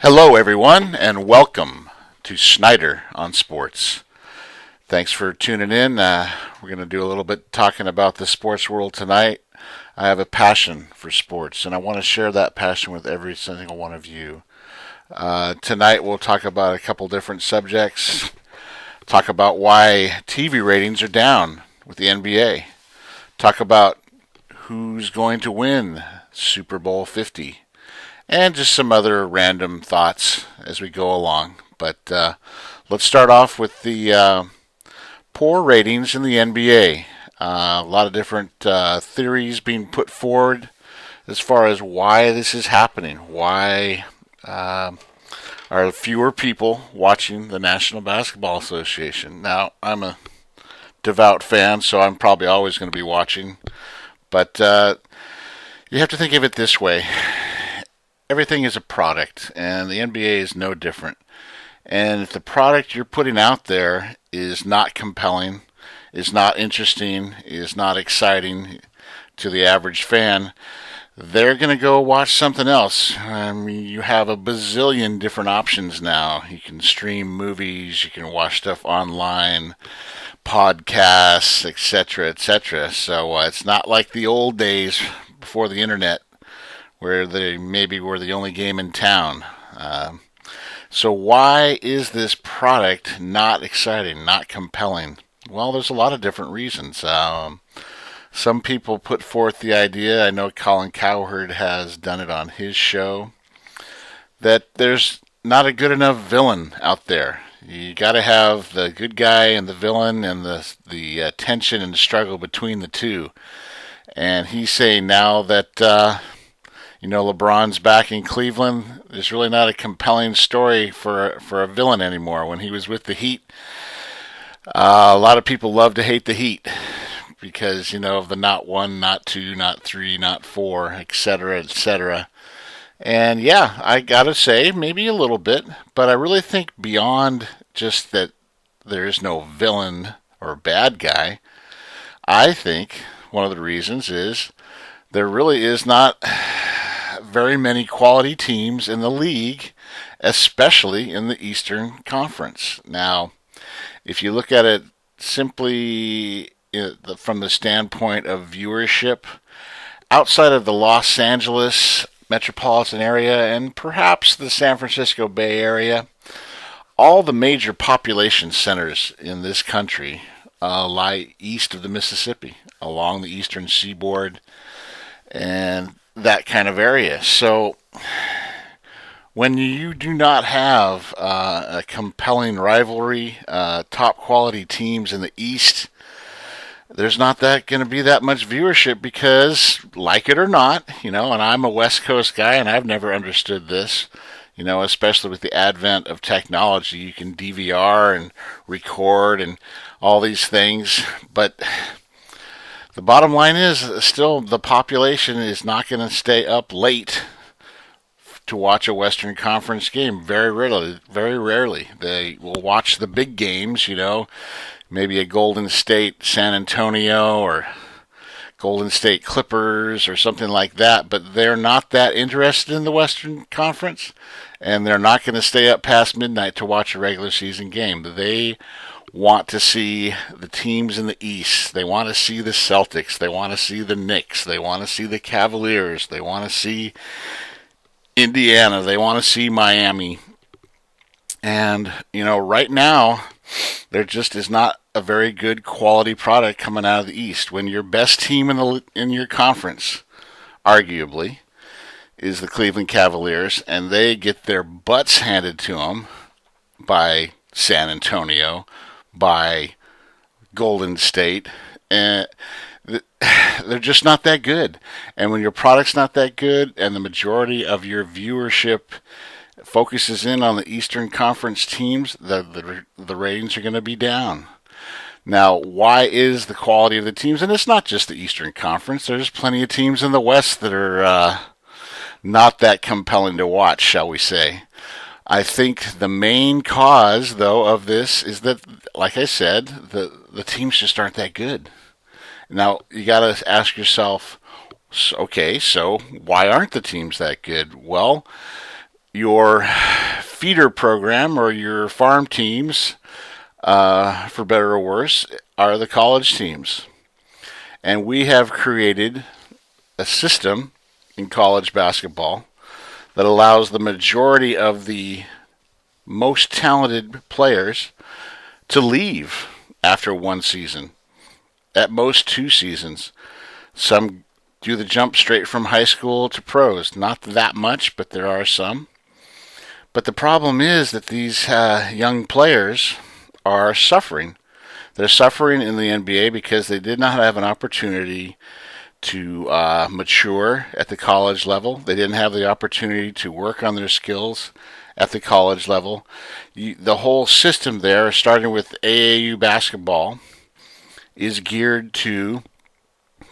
Hello, everyone, and welcome to Snyder on Sports. Thanks for tuning in. We're going to do a little bit talking about the sports world tonight. I have a passion for sports, and I want to share that passion with every single one of you. Tonight, we'll talk about a couple different subjects. Talk about why TV ratings are down with the NBA. Talk about who's going to win Super Bowl 50 and just some other random thoughts as we go along. But let's start off with the poor ratings in the NBA. A lot of different theories being put forward as far as why this is happening. Why are fewer people watching the National Basketball Association? Now, I'm a devout fan, so I'm probably always going to be watching. But you have to think of it this way. Everything is a product, and the NBA is no different. And if the product you're putting out there is not compelling, is not interesting, is not exciting to the average fan, they're going to go watch something else. I mean, you have a bazillion different options now. You can stream movies, you can watch stuff online, podcasts, etc., etc. So it's not like the old days before the internet, where they maybe were the only game in town. So why is this product not exciting, not compelling? Well, there's a lot of different reasons. Some people put forth the idea, I know Colin Cowherd has done it on his show, that there's not a good enough villain out there. You got to have the good guy and the villain and the tension and the struggle between the two. And he's saying now that LeBron's back in Cleveland. There's really not a compelling story for a villain anymore. When he was with the Heat, a lot of people love to hate the Heat because, of the not one, not two, not three, not four, etc., etc. And yeah, I gotta say, maybe a little bit, but I really think beyond just that there is no villain or bad guy, I think one of the reasons is there really is not very many quality teams in the league, especially in the Eastern Conference. Now, if you look at it simply from the standpoint of viewership, outside of the Los Angeles metropolitan area and perhaps the San Francisco Bay Area, all the major population centers in this country lie east of the Mississippi, along the eastern seaboard, and that kind of area. So when you do not have a compelling rivalry, top quality teams in the East, there's not that going to be that much viewership because, like it or not, and I'm a West Coast guy and I've never understood this, especially with the advent of technology. You can DVR and record and all these things, but the bottom line is still the population is not going to stay up late to watch a Western Conference game. Very rarely. Very rarely. They will watch the big games, maybe a Golden State San Antonio or Golden State Clippers or something like that, but they're not that interested in the Western Conference, and they're not going to stay up past midnight to watch a regular season game. They want to see the teams in the East. They want to see the Celtics. They want to see the Knicks. They want to see the Cavaliers. They want to see Indiana. They want to see Miami. And, right now, there just is not a very good quality product coming out of the East. When your best team in your conference, arguably, is the Cleveland Cavaliers, and they get their butts handed to them by San Antonio, by Golden State, and they're just not that good. And when your product's not that good and the majority of your viewership focuses in on the Eastern Conference teams, the ratings are going to be down. Now, why is the quality of the teams? And it's not just the Eastern Conference. There's plenty of teams in the West that are not that compelling to watch, shall we say. I think the main cause, though, of this is that, like I said, the teams just aren't that good. Now, you got to ask yourself, okay, so why aren't the teams that good? Well, your feeder program or your farm teams, for better or worse, are the college teams. And we have created a system in college basketball that allows the majority of the most talented players to leave after one season, at most 2 seasons. Some do the jump straight from high school to pros. Not that much, but there are some. But the problem is that these young players are suffering. They're suffering in the NBA because they did not have an opportunity to mature at the college level. They didn't have the opportunity to work on their skills at the college level. The whole system there, starting with AAU basketball, is geared to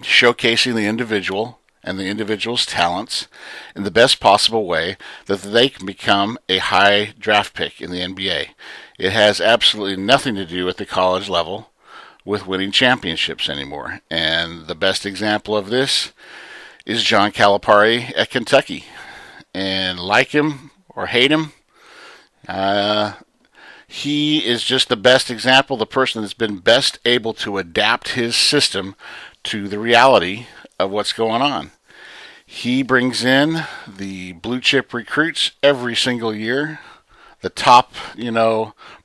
showcasing the individual and the individual's talents in the best possible way that they can become a high draft pick in the NBA. It has absolutely nothing to do at the college level with winning championships anymore. And the best example of this is John Calipari at Kentucky. And like him or hate him, he is just the best example, the person that's been best able to adapt his system to the reality of what's going on. He brings in the blue chip recruits every single year, the top,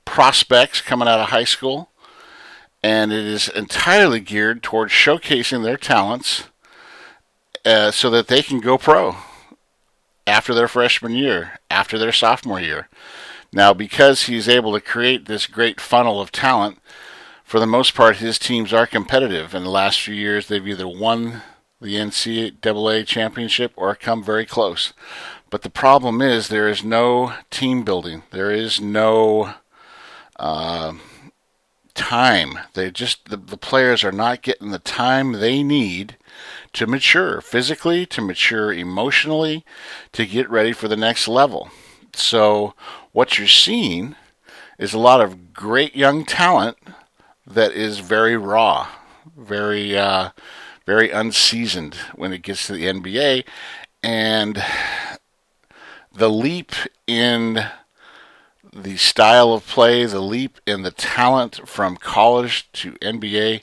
prospects coming out of high school, and it is entirely geared towards showcasing their talents so that they can go pro after their freshman year, after their sophomore year. Now, because he's able to create this great funnel of talent, for the most part, his teams are competitive. In the last few years, they've either won the NCAA championship or come very close. But the problem is there is no team building. There is no time. The players are not getting the time they need to mature physically, to mature emotionally, to get ready for the next level. So what you're seeing is a lot of great young talent that is very raw, very unseasoned when it gets to the NBA, and the leap in the style of play, the leap in the talent from college to NBA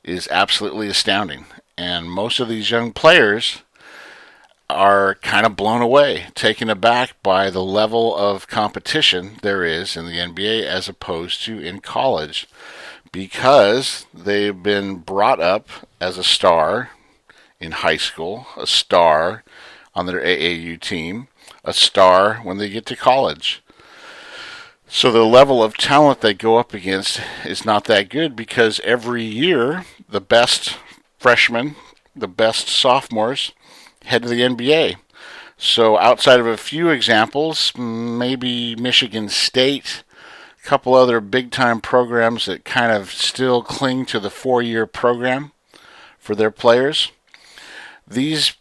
is absolutely astounding. And most of these young players are kind of blown away, taken aback by the level of competition there is in the NBA as opposed to in college, because they've been brought up as a star in high school, a star on their AAU team, a star when they get to college. So the level of talent they go up against is not that good, because every year the best freshmen, the best sophomores head to the NBA. So outside of a few examples, maybe Michigan State, a couple other big-time programs that kind of still cling to the 4-year program for their players, these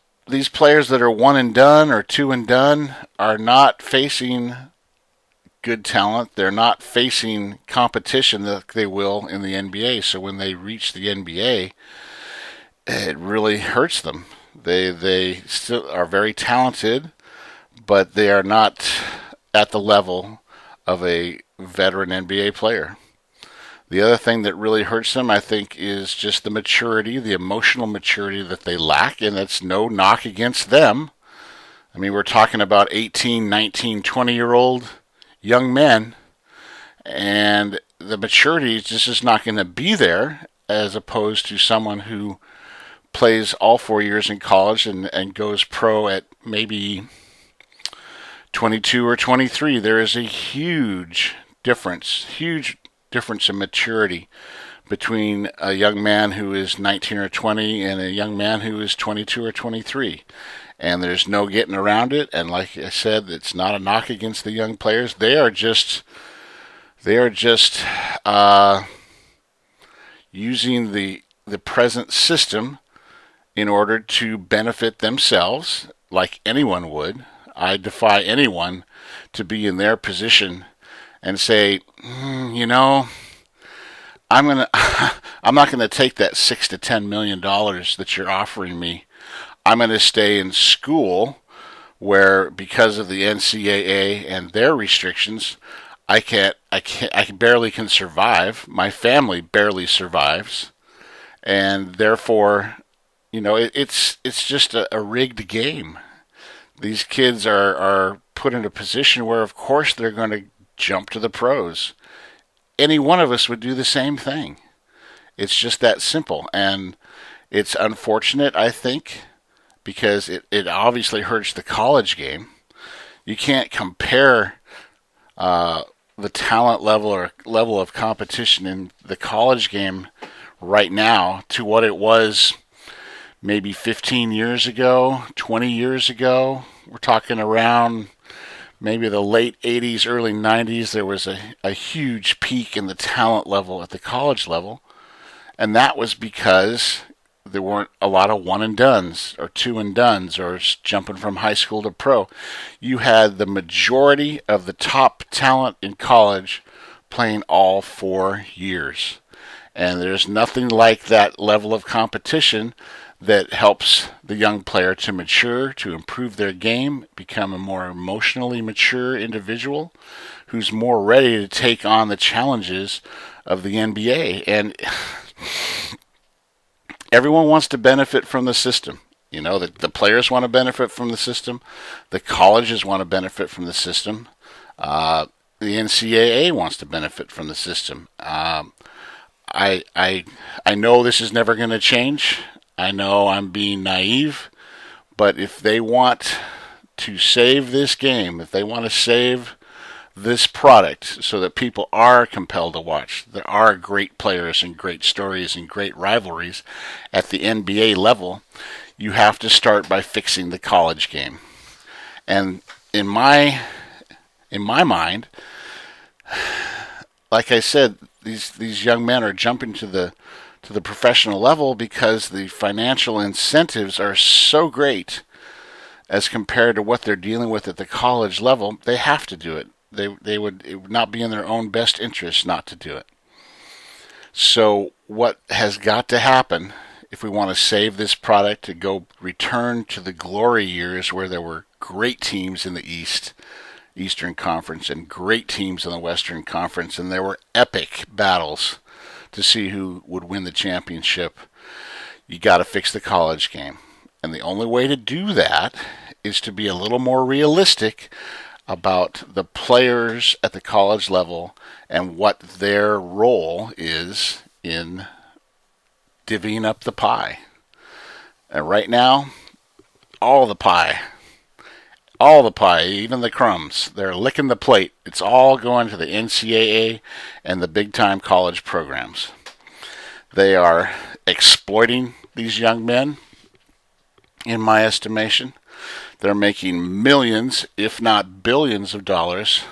players that are one and done or two and done are not facing good talent. They're not facing competition that they will in the NBA. So when they reach the NBA, it really hurts them. They still are very talented, but they are not at the level of a veteran NBA player. The other thing that really hurts them, I think, is just the maturity, the emotional maturity that they lack, and that's no knock against them. I mean, we're talking about 18, 19, 20-year-old young men, and the maturity is just not going to be there, as opposed to someone who plays all 4 years in college and goes pro at maybe 22 or 23. There is a huge difference in maturity between a young man who is 19 or 20 and a young man who is 22 or 23. And there's no getting around it. And like I said, it's not a knock against the young players. They are just using the present system in order to benefit themselves, like anyone would. I defy anyone to be in their position and say, I'm not gonna take that $6 to $10 million that you're offering me. I'm gonna stay in school where because of the NCAA and their restrictions, I barely can survive. My family barely survives, and therefore, it's just a rigged game. These kids are put in a position where, of course, they're going to jump to the pros. Any one of us would do the same thing. It's just that simple, and it's unfortunate, I think, because it obviously hurts the college game. You can't compare the talent level or level of competition in the college game right now to what it was maybe 15 years ago, 20 years ago. We're talking around maybe the late 80s, early 90s. There was a huge peak in the talent level at the college level, and that was because there weren't a lot of one and dones or two and dones or jumping from high school to pro. You had the majority of the top talent in college playing all 4 years. And there's nothing like that level of competition that helps the young player to mature, to improve their game, become a more emotionally mature individual who's more ready to take on the challenges of the NBA. And everyone wants to benefit from the system. The players want to benefit from the system. The colleges want to benefit from the system. The NCAA wants to benefit from the system. I know this is never going to change. I know I'm being naive, but if they want to save this game, if they want to save this product so that people are compelled to watch, there are great players and great stories and great rivalries at the NBA level, you have to start by fixing the college game. And in my mind, like I said, these young men are jumping to the professional level because the financial incentives are so great as compared to what they're dealing with at the college level. They have to do it. It would not be in their own best interest not to do it. So what has got to happen if we want to save this product to go return to the glory years where there were great teams in the Eastern Conference and great teams in the Western Conference, and there were epic battles to see who would win the championship, you got to fix the college game. And the only way to do that is to be a little more realistic about the players at the college level and what their role is in divvying up the pie. And right now, all the pie, even the crumbs, they're licking the plate. It's all going to the NCAA and the big-time college programs. They are exploiting these young men, in my estimation. They're making millions, if not billions of dollars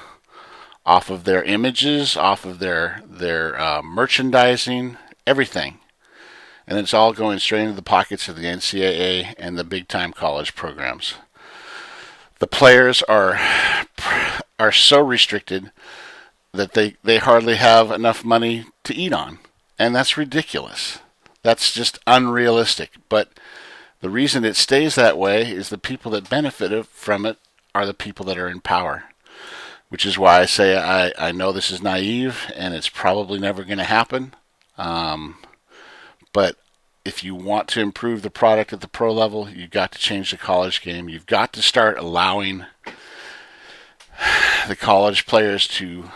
off of their images, off of their merchandising, everything. And it's all going straight into the pockets of the NCAA and the big-time college programs. The players are so restricted that they hardly have enough money to eat on. And that's ridiculous. That's just unrealistic. But the reason it stays that way is the people that benefit from it are the people that are in power. Which is why I say I know this is naive and it's probably never going to happen. But if you want to improve the product at the pro level, you've got to change the college game. You've got to start allowing the college players to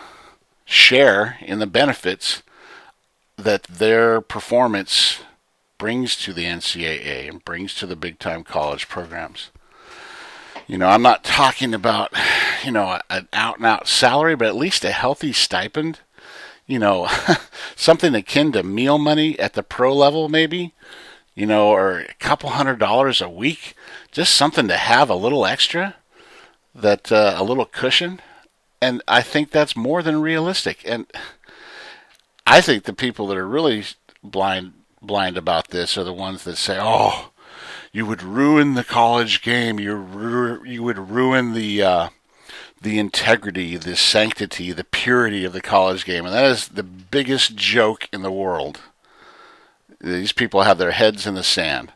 share in the benefits that their performance brings to the NCAA and brings to the big-time college programs. I'm not talking about, an out-and-out salary, but at least a healthy stipend. Something akin to meal money at the pro level maybe, or a couple $100 a week, just something to have a little extra, that a little cushion. And I think that's more than realistic. And I think the people that are really blind about this are the ones that say, oh, you would ruin the college game, you would ruin the integrity, the sanctity, the purity of the college game. And that is the biggest joke in the world. These people have their heads in the sand.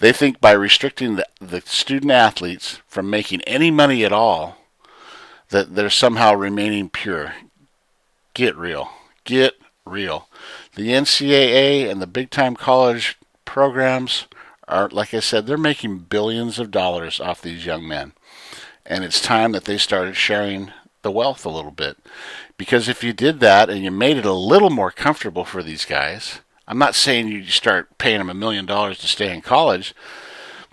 They think by restricting the student athletes from making any money at all, that they're somehow remaining pure. Get real. Get real. The NCAA and the big time college programs are, like I said, they're making billions of dollars off these young men. And it's time that they started sharing the wealth a little bit. Because if you did that and you made it a little more comfortable for these guys, I'm not saying you start paying them $1 million to stay in college,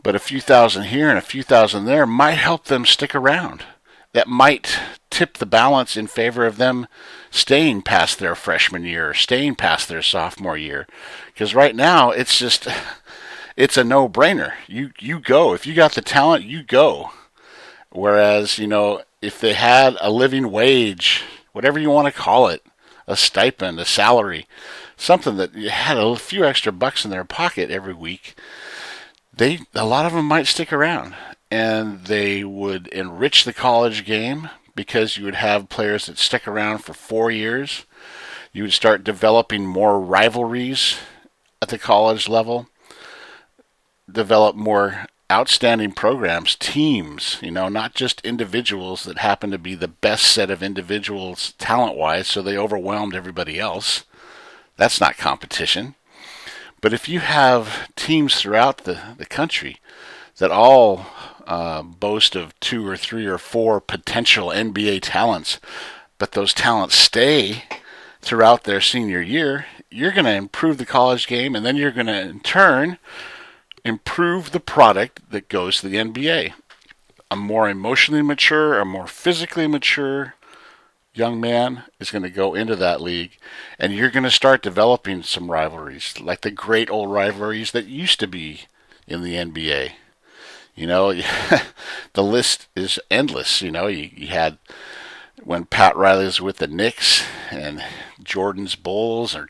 but a few thousand here and a few thousand there might help them stick around. That might tip the balance in favor of them staying past their freshman year or staying past their sophomore year. Because right now, it's a no-brainer. You go. If you got the talent, you go. Whereas, if they had a living wage, whatever you want to call it, a stipend, a salary, something that you had a few extra bucks in their pocket every week, a lot of them might stick around. And they would enrich the college game because you would have players that stick around for 4 years. You would start developing more rivalries at the college level, develop more outstanding programs, teams, not just individuals that happen to be the best set of individuals talent-wise, so they overwhelmed everybody else. That's not competition. But if you have teams throughout the country that all boast of 2 or 3 or 4 potential NBA talents, but those talents stay throughout their senior year, you're going to improve the college game, and then you're going to, in turn, improve the product that goes to the NBA. A more emotionally mature, a more physically mature young man is going to go into that league, and you're going to start developing some rivalries, like the great old rivalries that used to be in the NBA. The list is endless. You had when Pat Riley was with the Knicks and Jordan's Bulls and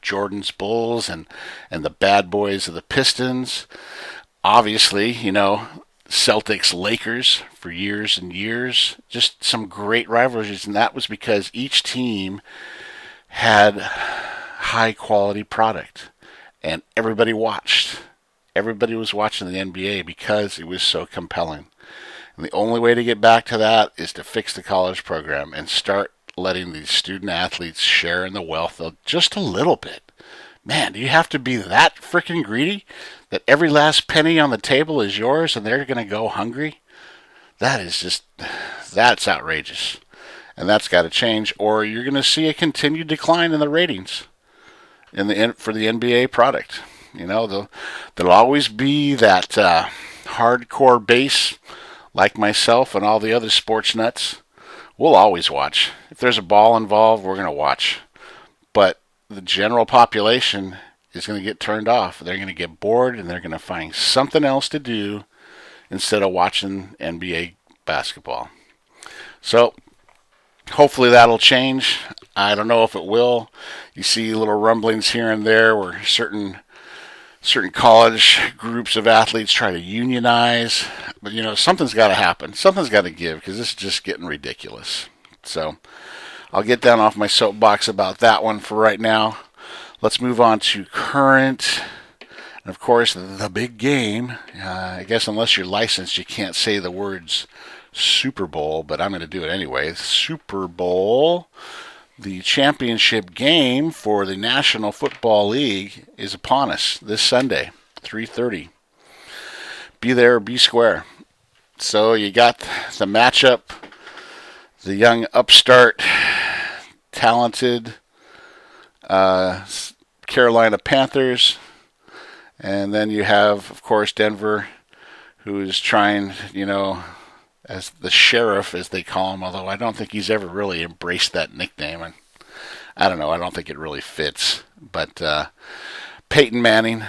the bad boys of the Pistons. Obviously, Celtics Lakers for years and years. Just some great rivalries, and that was because each team had high quality product and everybody watched. Everybody was watching the NBA because it was so compelling. And the only way to get back to that is to fix the college program and start letting these student athletes share in the wealth of just a little bit. Man, do you have to be that freaking greedy that every last penny on the table is yours and they're going to go hungry? That's outrageous. And that's got to change, or you're going to see a continued decline in the ratings for the NBA product. There'll always be that hardcore base like myself and all the other sports nuts. We'll always watch. If there's a ball involved, we're going to watch. But the general population is going to get turned off. They're going to get bored, and they're going to find something else to do instead of watching NBA basketball. So hopefully that'll change. I don't know if it will. You see little rumblings here and there where certain college groups of athletes try to unionize. But, something's got to happen. Something's got to give, because this is just getting ridiculous. So I'll get down off my soapbox about that one for right now. Let's move on to current. And, of course, the big game. I guess unless you're licensed, you can't say the words Super Bowl, but I'm going to do it anyway. Super Bowl. The championship game for the National Football League is upon us this Sunday, 3:30. Be there or be square. So you got the matchup, the young upstart, talented Carolina Panthers, and then you have, of course, Denver, who is trying, as the sheriff, as they call him, although I don't think he's ever really embraced that nickname. And I don't know, I don't think it really fits. But Peyton Manning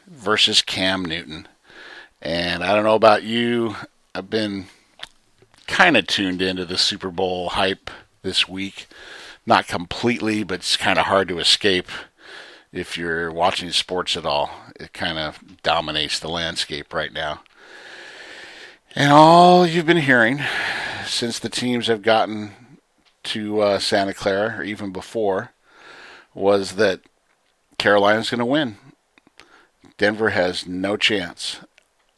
versus Cam Newton. And I don't know about you, I've been kind of tuned into the Super Bowl hype this week. Not completely, but it's kind of hard to escape if you're watching sports at all. It kind of dominates the landscape right now. And all you've been hearing since the teams have gotten to Santa Clara, or even before, was that Carolina's going to win. Denver has no chance.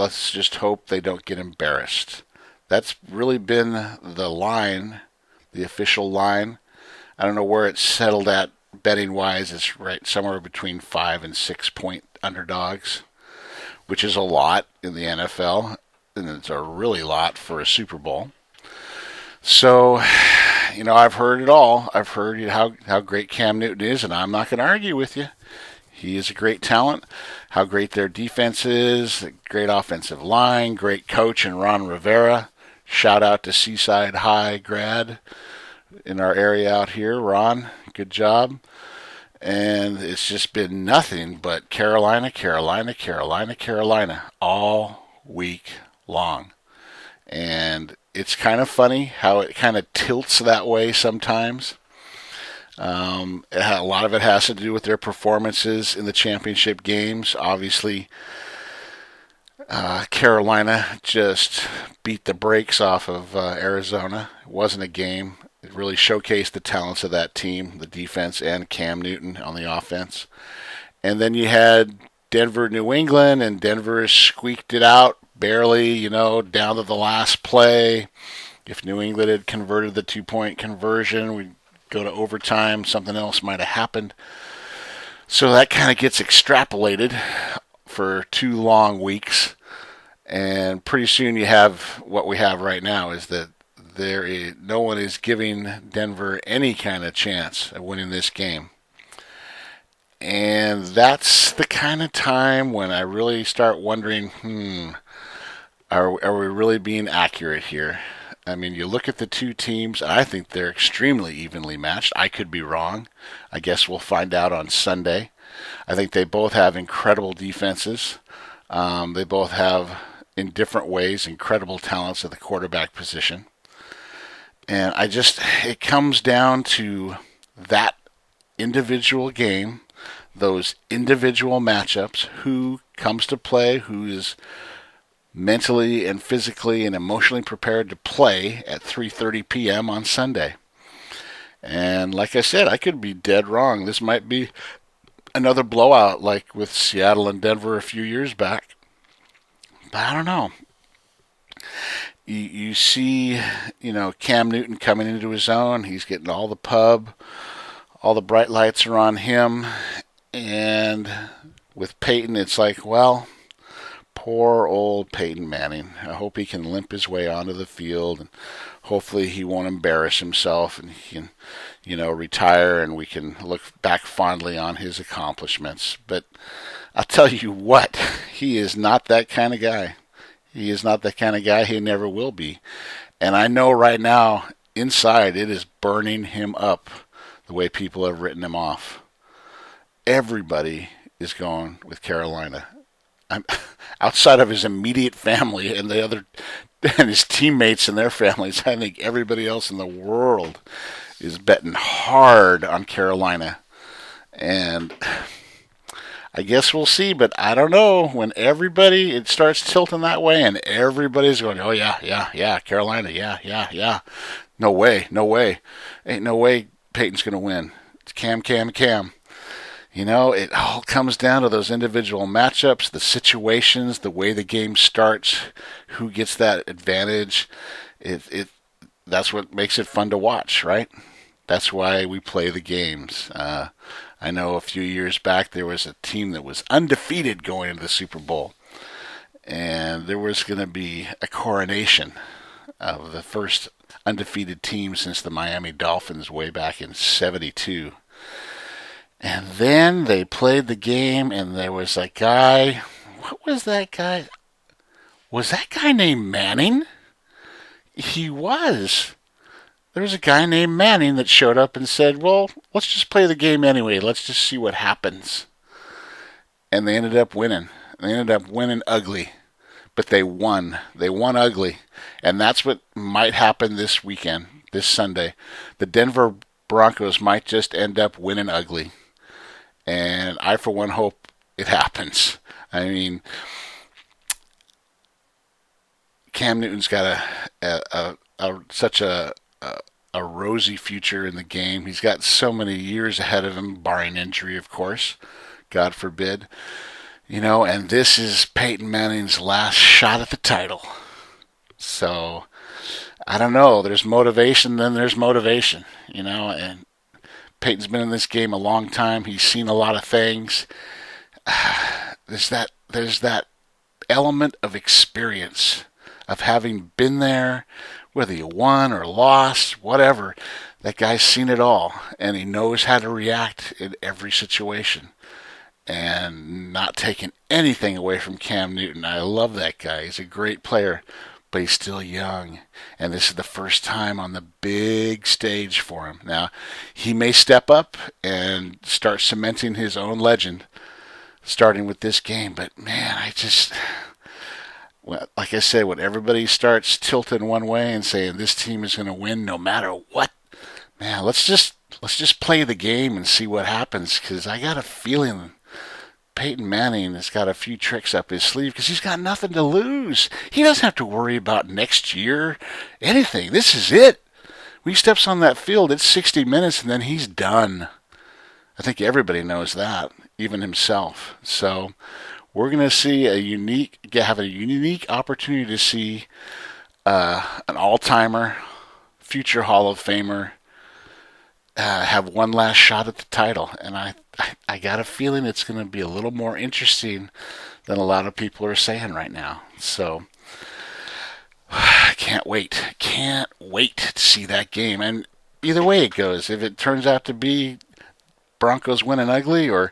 let's just hope they don't get embarrassed. That's really been the line, the official line. I don't know where it's settled at betting wise. It's right somewhere between 5 and 6 point underdogs, which is a lot in the NFL, and it's a really lot for a Super Bowl. So, I've heard it all. I've heard how great Cam Newton is, and I'm not going to argue with you. He is a great talent. How great their defense is, great offensive line, great coach in Ron Rivera. Shout out to Seaside High grad in our area out here. Ron, good job. And it's just been nothing but Carolina, Carolina, Carolina, Carolina all week long. And it's kind of funny how it kind of tilts that way sometimes. A lot of it has to do with their performances in the championship games. Obviously, Carolina just beat the brakes off of Arizona. It wasn't a game. It really showcased the talents of that team, the defense, and Cam Newton on the offense. And then you had Denver, New England, and Denver squeaked it out barely, down to the last play. If New England had converted the 2-point conversion, we'd go to overtime. Something else might have happened. So that kind of gets extrapolated for 2 long weeks. And pretty soon you have what we have right now is that no one is giving Denver any kind of chance of winning this game. And that's the kind of time when I really start wondering, are we really being accurate here? I mean, you look at the two teams, and I think they're extremely evenly matched. I could be wrong. I guess we'll find out on Sunday. I think they both have incredible defenses. They both have, in different ways, incredible talents at the quarterback position. And it comes down to that individual game, those individual matchups, who comes to play, who is mentally and physically and emotionally prepared to play at 3:30 p.m. on Sunday. And like I said, I could be dead wrong. This might be another blowout like with Seattle and Denver a few years back. But I don't know. You see, Cam Newton coming into his own. He's getting all the pub. All the bright lights are on him. And with Peyton, it's like, well, poor old Peyton Manning. I hope he can limp his way onto the field, and hopefully he won't embarrass himself, and he can, retire, and we can look back fondly on his accomplishments. But I'll tell you what, he is not that kind of guy. He is not that kind of guy. He never will be. And I know right now, inside, it is burning him up the way people have written him off. Everybody is going with Carolina. Outside of his immediate family and his teammates and their families, I think everybody else in the world is betting hard on Carolina. And I guess we'll see, but I don't know. When it starts tilting that way and everybody's going, oh, yeah, Carolina, yeah. No way. Ain't no way Peyton's going to win. It's Cam. It all comes down to those individual matchups, the situations, the way the game starts, who gets that advantage. That's what makes it fun to watch, right? That's why we play the games. I know a few years back there was a team that was undefeated going into the Super Bowl, and there was going to be a coronation of the first undefeated team since the Miami Dolphins way back in '72. And then they played the game, and there was a guy. What was that guy? Was that guy named Manning? He was. There was a guy named Manning that showed up and said, well, let's just play the game anyway. Let's just see what happens. And they ended up winning. They ended up winning ugly. But they won. They won ugly. And that's what might happen this weekend, this Sunday. The Denver Broncos might just end up winning ugly. And I, for one, hope it happens. I mean, Cam Newton's got such a rosy future in the game. He's got so many years ahead of him, barring injury, of course. God forbid. And this is Peyton Manning's last shot at the title. So I don't know. There's motivation, then there's motivation, and Peyton's been in this game a long time. He's seen a lot of things. There's that element of experience of having been there, whether you won or lost, whatever. That guy's seen it all, and he knows how to react in every situation. And not taking anything away from Cam Newton. I love that guy. He's a great player, but he's still young. And this is the first time on the big stage for him. Now, he may step up and start cementing his own legend, starting with this game. But man, like I said, when everybody starts tilting one way and saying this team is going to win no matter what, man, let's just play the game and see what happens. Because I got a feeling Peyton Manning has got a few tricks up his sleeve because he's got nothing to lose. He doesn't have to worry about next year, anything. This is it. When he steps on that field, it's 60 minutes and then he's done. I think everybody knows that, even himself. So we're going to have a unique opportunity to see an all-timer, future Hall of Famer, have one last shot at the title. And I got a feeling it's going to be a little more interesting than a lot of people are saying right now. So I can't wait. Can't wait to see that game. And either way it goes, if it turns out to be Broncos winning ugly or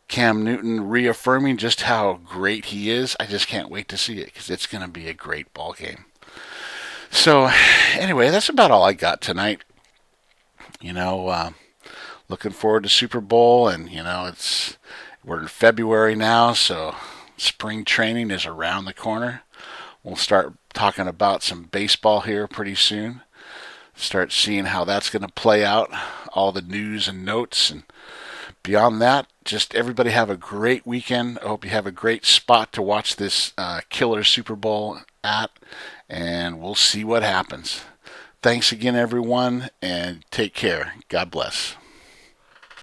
Cam Newton reaffirming just how great he is, I just can't wait to see it because it's going to be a great ball game. So anyway, that's about all I got tonight. Looking forward to Super Bowl, and we're in February now, so spring training is around the corner. We'll start talking about some baseball here pretty soon. Start seeing how that's going to play out, all the news and notes, and beyond that, just everybody have a great weekend. I hope you have a great spot to watch this killer Super Bowl at, and we'll see what happens. Thanks again, everyone, and take care. God bless.